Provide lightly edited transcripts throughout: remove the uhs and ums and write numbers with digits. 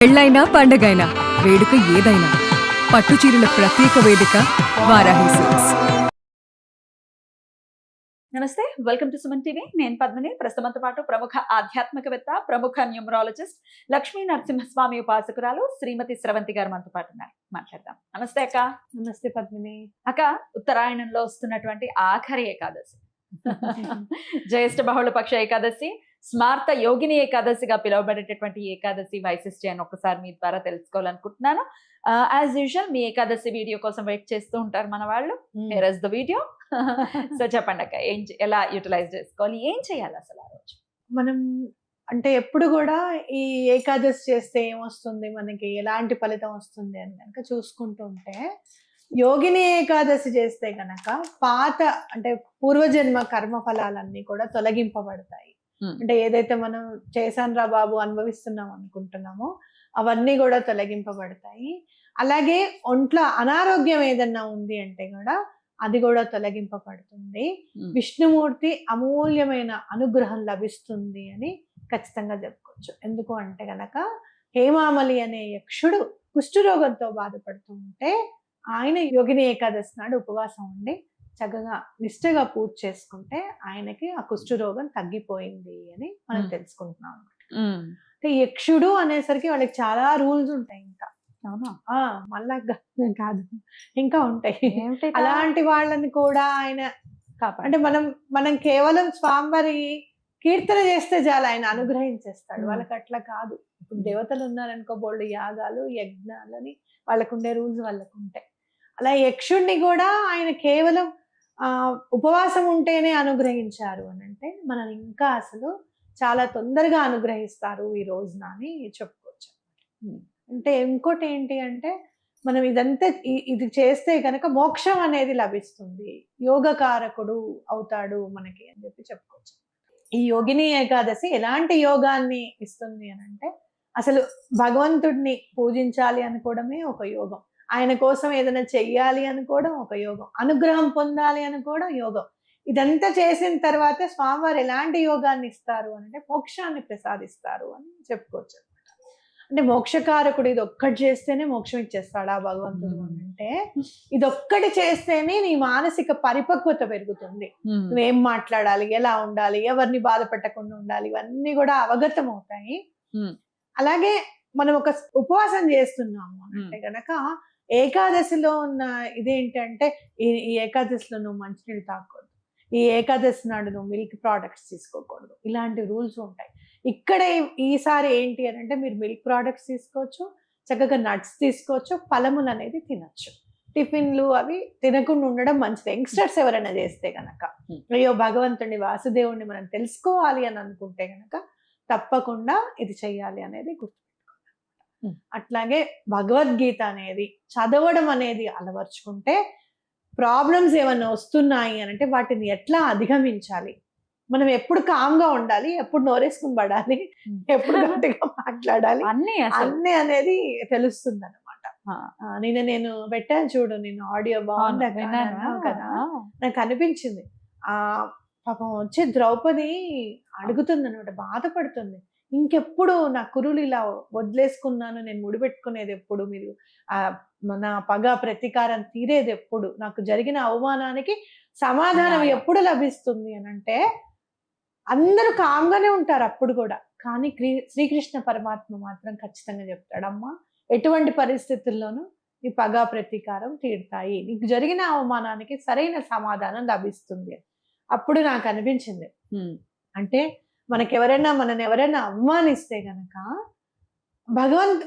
పెళ్ళైనా పండగైనా వేడుక ఏదైనా పట్టుచీరల ప్రత్యేక వేదిక వారాహి సిల్క్స్. నమస్తే, వెల్కమ్ టు సుమన్ టీవీ. నేను పద్మిని. ప్రస్తుతంతో పాటు ప్రముఖ ఆధ్యాత్మికవేత్త, ప్రముఖ న్యూమరాలజిస్ట్, లక్ష్మీ నరసింహస్వామి ఉపాసకురాలు శ్రీమతి స్రవంతి గారు మనతో పాటు ఉన్నారు. మాట్లాడదాం. నమస్తే అక్క. నమస్తే పద్మిని. అక్క, ఉత్తరాయణంలో వస్తున్నటువంటి ఆఖరి ఏకాదశి, జ్యేష్ఠ బహుళ పక్ష ఏకాదశి, స్మార్త యోగిని ఏకాదశిగా పిలువబడేటటువంటి ఏకాదశి వైశిష్ట్యాన్ని ఒక్కసారి మీ ద్వారా తెలుసుకోవాలనుకుంటున్నాను. యాజ్ యూజువల్ మీ ఏకాదశి వీడియో కోసం వెయిట్ చేస్తూ ఉంటారు మన వాళ్ళు. Here is the video. So చెప్పండి అక్క, ఎలా యూటిలైజ్ చేసుకోవాలి, ఏం చేయాలి అసలు ఆ రోజు? మనం అంటే ఎప్పుడు కూడా ఈ ఏకాదశి చేస్తే ఏమొస్తుంది, మనకి ఎలాంటి ఫలితం వస్తుంది అని కనుక చూసుకుంటూ ఉంటే, యోగిని ఏకాదశి చేస్తే గనక పాత అంటే పూర్వజన్మ కర్మ ఫలాలన్నీ కూడా తొలగింపబడతాయి. అంటే ఏదైతే మనం చేశాను రా బాబు అనుభవిస్తున్నాం అనుకుంటున్నామో అవన్నీ కూడా తొలగింపబడతాయి. అలాగే ఒంట్లో అనారోగ్యం ఏదన్నా ఉంది అంటే కూడా అది కూడా తొలగింపబడుతుంది. విష్ణుమూర్తి అమూల్యమైన అనుగ్రహం లభిస్తుంది అని ఖచ్చితంగా చెప్పుకోవచ్చు. ఎందుకు అంటే గనక హేమామలి అనే యక్షుడు కుష్ఠరోగంతో బాధపడుతూ ఉంటే ఆయన యోగిని ఏకాదశి నాడు ఉపవాసం ఉండి చక్కగా నిష్ఠగా పూజ చేసుకుంటే ఆయనకి ఆ కుష్ఠరోగం తగ్గిపోయింది అని మనం తెలుసుకుంటున్నాం అనమాట. అంటే యక్షుడు అనేసరికి వాళ్ళకి చాలా రూల్స్ ఉంటాయి. ఇంకా మళ్ళా కాదు, ఇంకా ఉంటాయి. అలాంటి వాళ్ళని కూడా ఆయన అంటే మనం కేవలం స్వామివారి కీర్తన చేస్తే చాలు, ఆయన అనుగ్రహించేస్తాడు. వాళ్ళకి అట్లా కాదు. ఇప్పుడు దేవతలు ఉన్నారనుకో, బోల్డ్ యాగాలు యజ్ఞాలని వాళ్ళకు ఉండే రూల్స్ వాళ్ళకు ఉంటాయి. అలా యక్షుడిని కూడా ఆయన కేవలం ఉపవాసం ఉంటేనే అనుగ్రహించారు అని అంటే మనం ఇంకా అసలు చాలా తొందరగా అనుగ్రహిస్తారు ఈ రోజున అని చెప్పుకోవచ్చు. అంటే ఇంకోటి ఏంటి అంటే మనం ఇదంతా ఇది చేస్తే కనుక మోక్షం అనేది లభిస్తుంది, యోగకారకుడు అవుతాడు మనకి అని చెప్పి చెప్పుకోవచ్చు. ఈ యోగిని ఏకాదశి ఎలాంటి యోగాన్ని ఇస్తుంది అని అంటే అసలు భగవంతుడిని పూజించాలి అనుకోవడమే ఒక యోగం, ఆయన కోసం ఏదైనా చెయ్యాలి అనుకోవడం ఒక యోగం, అనుగ్రహం పొందాలి అనుకోవడం యోగం. ఇదంతా చేసిన తర్వాత స్వామివారు ఎలాంటి యోగాన్ని ఇస్తారు అంటే మోక్షాన్ని ప్రసాదిస్తారు అని చెప్పుకోవచ్చు అనమాట. అంటే మోక్షకారకుడు ఇది ఒక్కటి చేస్తేనే మోక్షం ఇచ్చేస్తాడా భగవంతుడు అని అంటే ఇదొక్కటి చేస్తేనే నీ మానసిక పరిపక్వత పెరుగుతుంది. నువ్వేం మాట్లాడాలి, ఎలా ఉండాలి, ఎవరిని బాధ పెట్టకుండా ఉండాలి, ఇవన్నీ కూడా అవగతం అవుతాయి. అలాగే మనం ఒక ఉపవాసం చేస్తున్నాము అంటే గనక ఏకాదశిలో ఉన్న ఇదేంటంటే ఈ ఏకాదశిలో నువ్వు మంచినీళ్ళు తాగకూడదు, ఈ ఏకాదశి నాడు నువ్వు మిల్క్ ప్రోడక్ట్స్ తీసుకోకూడదు, ఇలాంటి రూల్స్ ఉంటాయి. ఇక్కడ ఈసారి ఏంటి అని అంటే మీరు మిల్క్ ప్రోడక్ట్స్ తీసుకోవచ్చు, చక్కగా నట్స్ తీసుకోవచ్చు, ఫలములు అనేది తినచ్చు. టిఫిన్లు అవి తినకుండా ఉండడం మంచిది. యంగ్స్టర్స్ ఎవరైనా చేస్తే గనక, అయ్యో భగవంతుడిని వాసుదేవుడిని మనం తెలుసుకోవాలి అని అనుకుంటే గనక తప్పకుండా ఇది చెయ్యాలి అనేది గుర్తు. అట్లాగే భగవద్గీత అనేది చదవడం అనేది అలవర్చుకుంటే ప్రాబ్లమ్స్ ఏమైనా వస్తున్నాయి అని అంటే వాటిని ఎట్లా అధిగమించాలి, మనం ఎప్పుడు కామ్గా ఉండాలి, ఎప్పుడు నోరేసుకుని పడాలి, ఎప్పుడు గట్టిగా మాట్లాడాలి, అన్నీ అనేది తెలుస్తుంది అనమాట. నేను పెట్టాను చూడు, నేను ఆడియో బాగుంది కదా, నాకు అనిపించింది పాపం వచ్చి ద్రౌపది అడుగుతుంది అనమాట, బాధపడుతుంది. ఇంకెప్పుడు నా కురులు ఇలా వదిలేసుకున్నాను, నేను ముడిపెట్టుకునేది ఎప్పుడు, మీరు నా పగ ప్రతీకారం తీరేది ఎప్పుడు, నాకు జరిగిన అవమానానికి సమాధానం ఎప్పుడు లభిస్తుంది అని అంటే అందరూ కామ్గానే ఉంటారు అప్పుడు కూడా. కానీ శ్రీకృష్ణ పరమాత్మ మాత్రం ఖచ్చితంగా చెప్తాడమ్మా, ఎటువంటి పరిస్థితుల్లోనూ నీ పగ ప్రతీకారం తీరుతాయి, నీకు జరిగిన అవమానానికి సరైన సమాధానం లభిస్తుంది. అప్పుడు నాకు అనిపించింది అంటే మనల్ని ఎవరైనా అవమానిస్తే గనక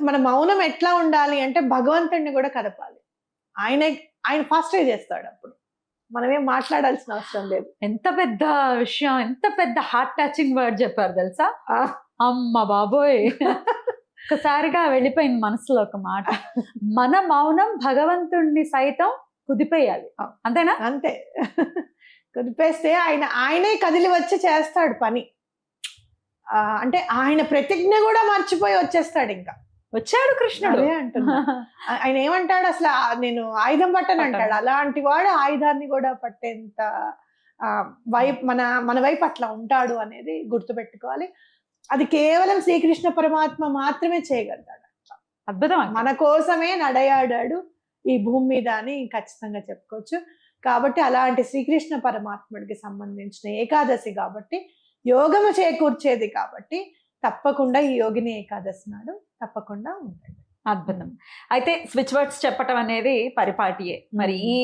మన మౌనం ఎట్లా ఉండాలి అంటే భగవంతుడిని కూడా కదపాలి. ఆయన ఫాస్ట్ చేస్తాడు, అప్పుడు మనమేం మాట్లాడాల్సిన అవసరం లేదు. ఎంత పెద్ద విషయం, ఎంత పెద్ద హార్ట్ టచింగ్ వర్డ్ చెప్పారు తెలుసా. అమ్మ బాబోయ్, ఒకసారిగా వెళ్ళిపోయింది మనసులో ఒక మాట. మన మౌనం భగవంతుడిని సైతం కుదిపేయాలి, అంతేనా? అంతే, కుదిపేస్తే ఆయనే కదిలి వచ్చి చేస్తాడు పని. అంటే ఆయన ప్రతిజ్ఞ కూడా మర్చిపోయి వచ్చేస్తాడు. ఇంకా వచ్చాడు కృష్ణుడు అంటున్నా. ఆయన ఏమంటాడు, అసలు నేను ఆయుధం పట్టను అంటాడు. అలాంటి వాడు ఆయుధాన్ని కూడా పట్టేంత మన వైపు అట్లా ఉంటాడు అనేది గుర్తుపెట్టుకోవాలి. అది కేవలం శ్రీకృష్ణ పరమాత్మ మాత్రమే చేయగలుగుతాడు. అద్భుతం అక్క. మన కోసమే నడయాడాడు ఈ భూమి మీద అని ఖచ్చితంగా చెప్పుకోవచ్చు. కాబట్టి అలాంటి శ్రీకృష్ణ పరమాత్ముడికి సంబంధించిన ఏకాదశి కాబట్టి, యోగము చేకూర్చేది కాబట్టి తప్పకుండా ఈ యోగిని ఏకాదశి నాడు తప్పకుండా ఉండండి. అద్భుతం. అయితే స్విచ్ వర్డ్స్ చెప్పటం అనేది పరిపాటియే. మరి ఈ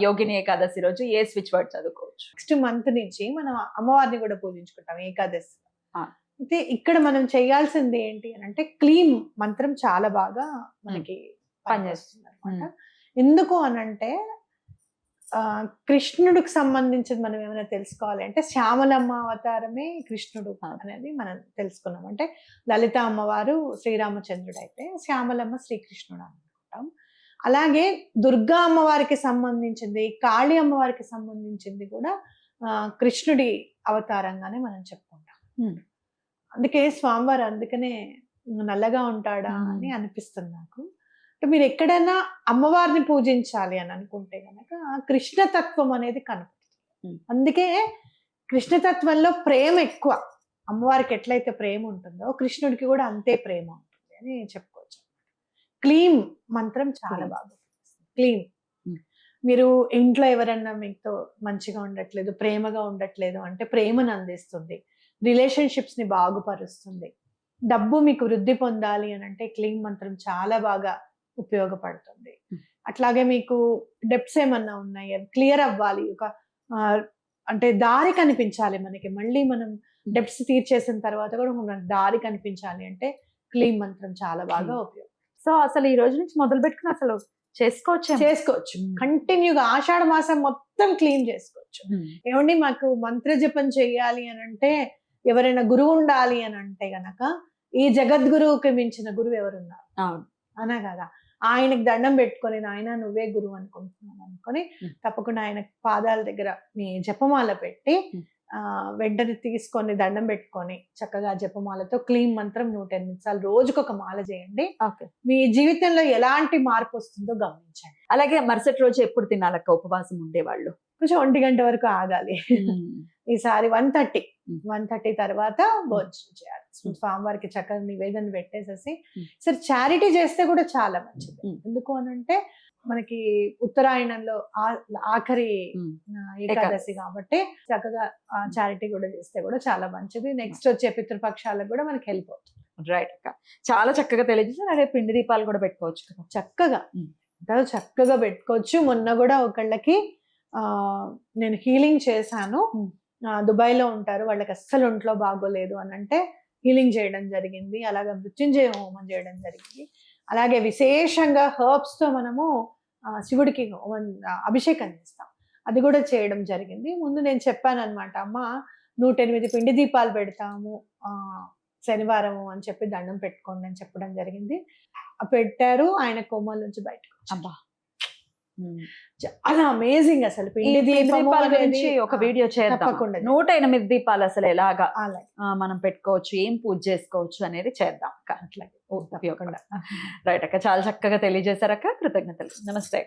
యోగిని ఏకాదశి రోజు ఏ స్విచ్ వర్డ్ చదువుకోవచ్చు? నెక్స్ట్ మంత్ నుంచి మనం అమ్మవారిని కూడా పూజించుకుంటాం ఏకాదశి. ఆ. అయితే ఇక్కడ మనం చేయాల్సింది ఏంటి అని అంటే క్లీం మంత్రం చాలా బాగా మనకి పనిచేస్తుంది అనమాట. ఎందుకు అనంటే కృష్ణుడికి సంబంధించింది మనం ఏమైనా తెలుసుకోవాలి అంటే శ్యామలమ్మ అవతారమే కృష్ణుడు అనేది మనం తెలుసుకున్నాం. అంటే లలిత అమ్మవారు శ్రీరామచంద్రుడు అయితే శ్యామలమ్మ శ్రీకృష్ణుడు అనుకుంటాం. అలాగే దుర్గా అమ్మవారికి సంబంధించింది, కాళీ అమ్మవారికి సంబంధించింది కూడా కృష్ణుడి అవతారంగానే మనం చెప్పుకుంటాం. అందుకే స్వామివారు అందుకనే నల్లగా ఉంటాడా అని అనిపిస్తుంది నాకు. అంటే మీరు ఎక్కడైనా అమ్మవారిని పూజించాలి అని అనుకుంటే కనుక కృష్ణతత్వం అనేది కనపడుతుంది. అందుకే కృష్ణతత్వంలో ప్రేమ ఎక్కువ. అమ్మవారికి ఎట్లయితే ప్రేమ ఉంటుందో కృష్ణుడికి కూడా అంతే ప్రేమ ఉంటుంది అని చెప్పుకోవచ్చు. క్లీం మంత్రం చాలా బాగా క్లీం. మీరు ఇంట్లో ఎవరన్నా మీతో మంచిగా ఉండట్లేదు, ప్రేమగా ఉండట్లేదు అంటే ప్రేమను అందిస్తుంది, రిలేషన్షిప్స్ ని బాగుపరుస్తుంది. డబ్బు మీకు వృద్ధి పొందాలి అని అంటే క్లీం మంత్రం చాలా బాగా ఉపయోగపడుతుంది. అట్లాగే మీకు డెప్ట్స్ ఏమన్నా ఉన్నాయి అవి క్లియర్ అవ్వాలి, ఒక అంటే దారి కనిపించాలి మనకి. మళ్ళీ మనం డెప్ట్స్ తీర్చేసిన తర్వాత కూడా మనకు దారి కనిపించాలి అంటే క్లీం మంత్రం చాలా బాగా ఉపయోగం. సో అసలు ఈ రోజు నుంచి మొదలు పెట్టుకుని అసలు చేసుకోవచ్చు కంటిన్యూగా ఆషాఢ మాసం మొత్తం క్లీన్ చేసుకోవచ్చు. ఏమండి మాకు మంత్ర జపం చెయ్యాలి అని అంటే ఎవరైనా గురువు ఉండాలి అని అంటే గనక ఈ జగద్గురువుకి మించిన గురువు ఎవరున్నారు అనా కదా. ఆయనకి దండం పెట్టుకొని నాయన నువ్వే గురువు అనుకుంటున్నాను అనుకొని తప్పకుండా ఆయన పాదాల దగ్గర మీ జపమాల పెట్టి వెంటనే తీసుకొని దండం పెట్టుకొని చక్కగా జపమాలతో క్లీం మంత్రం 108 సార్లు రోజుకొక మాల చేయండి. మీ జీవితంలో ఎలాంటి మార్పు వస్తుందో గమనించండి. అలాగే మరుసటి రోజు ఎప్పుడు తినాలక్క ఉపవాసం ఉండేవాళ్ళు? కొంచెం 1 గంట వరకు ఆగాలి. ఈసారి 1:30 తర్వాత భోజనం చేయాలి. స్వామివారికి చక్కగా నివేదన పెట్టేసేసి సరే చారిటీ చేస్తే కూడా చాలా మంచిది. ఎందుకు అనంటే మనకి ఉత్తరాయణంలో ఆఖరి ఏకాదశి కాబట్టి చక్కగా చారిటీ కూడా చేస్తే కూడా చాలా మంచిది. నెక్స్ట్ వచ్చే పితృపక్షాలకు కూడా మనకి హెల్ప్ అవుతుంది. రైట్ అక్క, చాలా చక్కగా తెలియజేస్తారు. అదే పిండి దీపాలు కూడా పెట్టుకోవచ్చు కదా, చక్కగా పెట్టుకోవచ్చు. మొన్న కూడా ఒకళ్ళకి నేను హీలింగ్ చేశాను. దుబాయ్లో ఉంటారు, వాళ్ళకి అస్సలు ఒంట్లో బాగోలేదు అని అంటే హీలింగ్ చేయడం జరిగింది. అలాగే మృత్యుంజయ హోమం చేయడం జరిగింది. అలాగే విశేషంగా హర్బ్స్ తో మనము శివుడికి అభిషేకం చేస్తాం, అది కూడా చేయడం జరిగింది. ముందు నేను చెప్పాను అనమాట, అమ్మ 108 పిండి దీపాలు పెడతాము శనివారము అని చెప్పి దండం పెట్టుకోండి అని చెప్పడం జరిగింది. పెట్టారు, ఆయన కోమాల నుంచి బయటకు వచ్చారు. చాలా అమేజింగ్. అసలు పిండి దీపాల గురించి ఒక వీడియో చేద్దాం. 108 దీపాలు అసలు ఎలాగా మనం పెట్టుకోవచ్చు, ఏం పూజ చేసుకోవచ్చు అనేది చేద్దాం అక్క. అట్లాగే రైట్ అక్క, చాలా చక్కగా తెలియజేశారక్క. కృతజ్ఞతలు. నమస్తే.